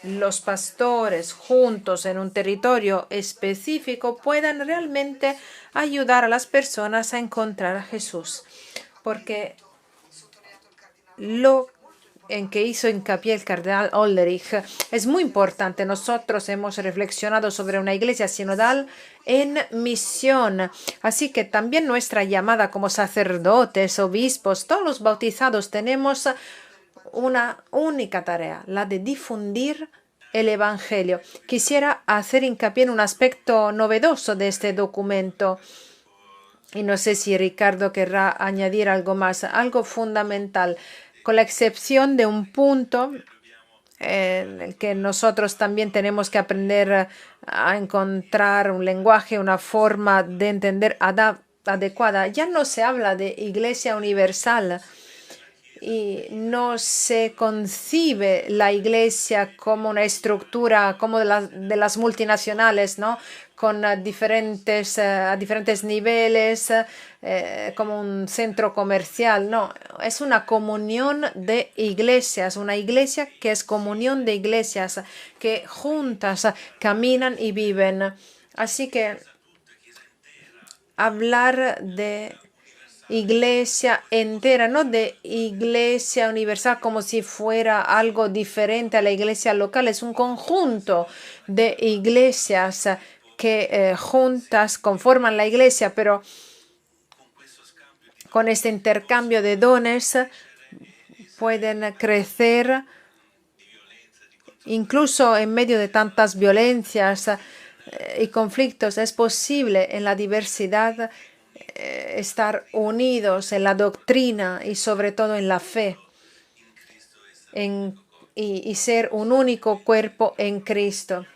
Speaker 2: los pastores juntos en un territorio específico puedan realmente ayudar a las personas a encontrar a Jesús. Porque lo en que hizo hincapié el cardenal Ollerich es muy importante. Nosotros hemos reflexionado sobre una iglesia sinodal en misión. Así que también nuestra llamada como sacerdotes, obispos, todos los bautizados tenemos una única tarea, la de difundir el Evangelio. Quisiera hacer hincapié en un aspecto novedoso de este documento. Y no sé si Ricardo querrá añadir algo más, algo fundamental, con la excepción de un punto en el que nosotros también tenemos que aprender a encontrar un lenguaje, una forma de entender adecuada. Ya no se habla de iglesia universal y no se concibe la iglesia como una estructura como de las multinacionales, ¿no? Con a diferentes niveles, como un centro comercial. No, es una comunión de iglesias, una iglesia que es comunión de iglesias que juntas caminan y viven. Así que hablar de iglesia entera, no de iglesia universal como si fuera algo diferente a la iglesia local, es un conjunto de iglesias que juntas conforman la iglesia, pero con este intercambio de dones pueden crecer incluso en medio de tantas violencias y conflictos. Es posible en la diversidad estar unidos en la doctrina y sobre todo en la fe y ser un único cuerpo en Cristo.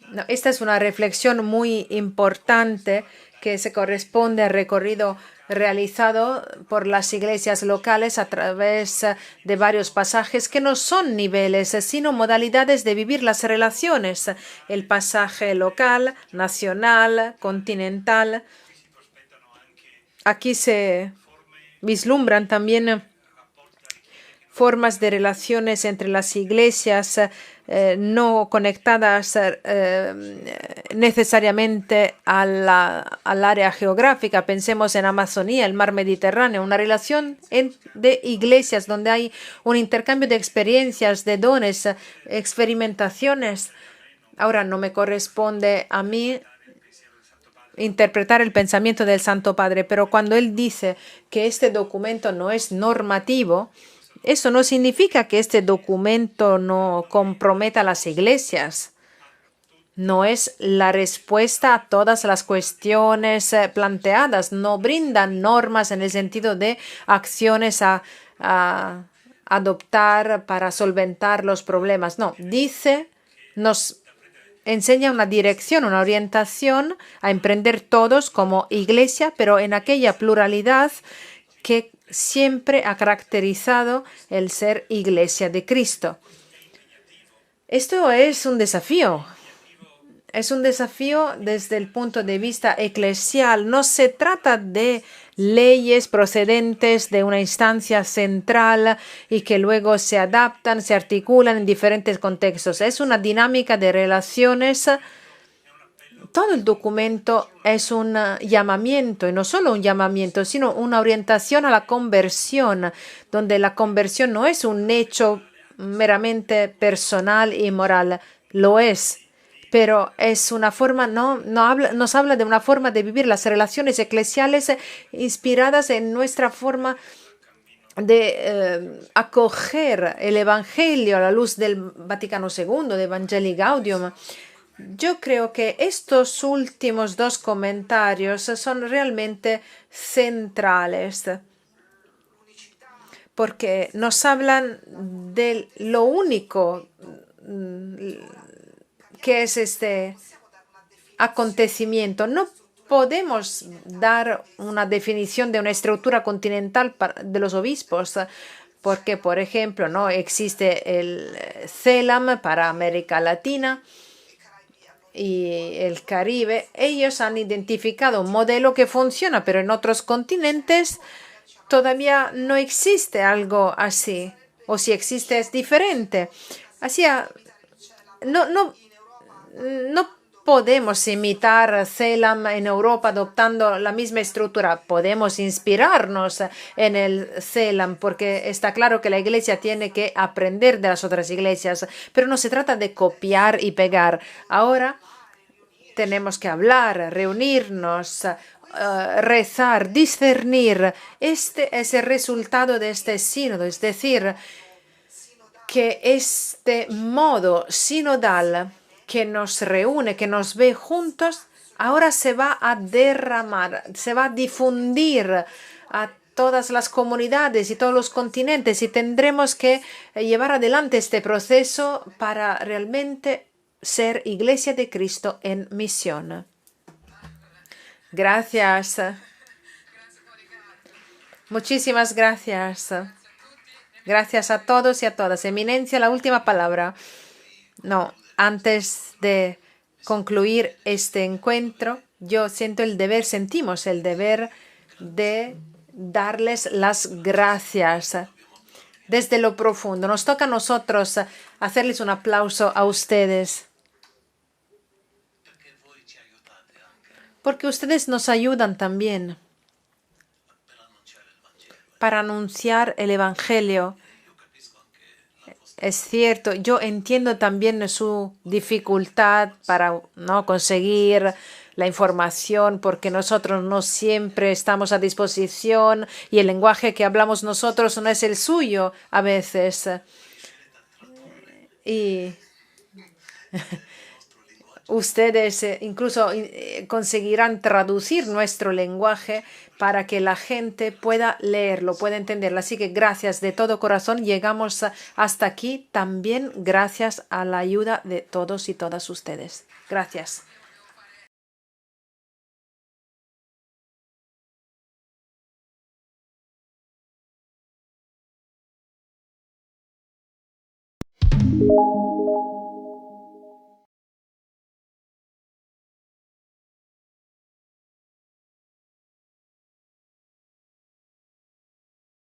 Speaker 2: No, esta es una reflexión muy importante que se corresponde al recorrido realizado por las iglesias locales a través de varios pasajes que no son niveles, sino modalidades de vivir las relaciones. El pasaje local, nacional, continental. Aquí se vislumbran también formas de relaciones entre las iglesias no conectadas necesariamente al área geográfica. Pensemos en Amazonía, el mar Mediterráneo, una relación de iglesias donde hay un intercambio de experiencias, de dones, experimentaciones. Ahora no me corresponde a mí interpretar el pensamiento del Santo Padre, pero cuando él dice que este documento no es normativo, Eso no significa que este documento no comprometa a las iglesias. No es la respuesta a todas las cuestiones planteadas. No brindan normas en el sentido de acciones a adoptar para solventar los problemas. No, nos enseña una dirección, una orientación a emprender todos como iglesia, pero en aquella pluralidad que siempre ha caracterizado el ser iglesia de Cristo. Esto es un desafío. Es un desafío desde el punto de vista eclesial. No se trata de leyes procedentes de una instancia central y que luego se adaptan, se articulan en diferentes contextos. Es una dinámica de relaciones. Todo el documento es un llamamiento, y no solo un llamamiento, sino una orientación a la conversión, donde la conversión no es un hecho meramente personal y moral, lo es. Pero es una forma, nos habla de una forma de vivir las relaciones eclesiales inspiradas en nuestra forma de acoger el Evangelio a la luz del Vaticano II, de Evangelii Gaudium. Yo creo que estos últimos dos comentarios son realmente centrales porque nos hablan de lo único que es este acontecimiento. No podemos dar una definición de una estructura continental de los obispos, porque, por ejemplo, no existe el CELAM para América Latina y el Caribe. Ellos han identificado un modelo que funciona, pero en otros continentes todavía no existe algo así, o si existe es diferente. Así, no podemos imitar CELAM en Europa adoptando la misma estructura. Podemos inspirarnos en el CELAM porque está claro que la iglesia tiene que aprender de las otras iglesias, pero no se trata de copiar y pegar. Ahora tenemos que hablar, reunirnos, rezar, discernir. Este es el resultado de este sínodo, es decir, que este modo sinodal que nos reúne, que nos ve juntos, ahora se va a derramar, se va a difundir a todas las comunidades y todos los continentes y tendremos que llevar adelante este proceso para realmente ser Iglesia de Cristo en misión. Gracias. Muchísimas gracias. Gracias a todos y a todas. Eminencia, la última palabra. No, antes de concluir este encuentro, sentimos el deber de darles las gracias desde lo profundo. Nos toca a nosotros hacerles un aplauso a ustedes, porque ustedes nos ayudan también para anunciar el Evangelio. Es cierto, yo entiendo también su dificultad para no conseguir la información porque nosotros no siempre estamos a disposición y el lenguaje que hablamos nosotros no es el suyo a veces. Y ustedes incluso conseguirán traducir nuestro lenguaje para que la gente pueda leerlo, pueda entenderlo. Así que gracias de todo corazón. Llegamos hasta aquí también gracias a la ayuda de todos y todas ustedes. Gracias.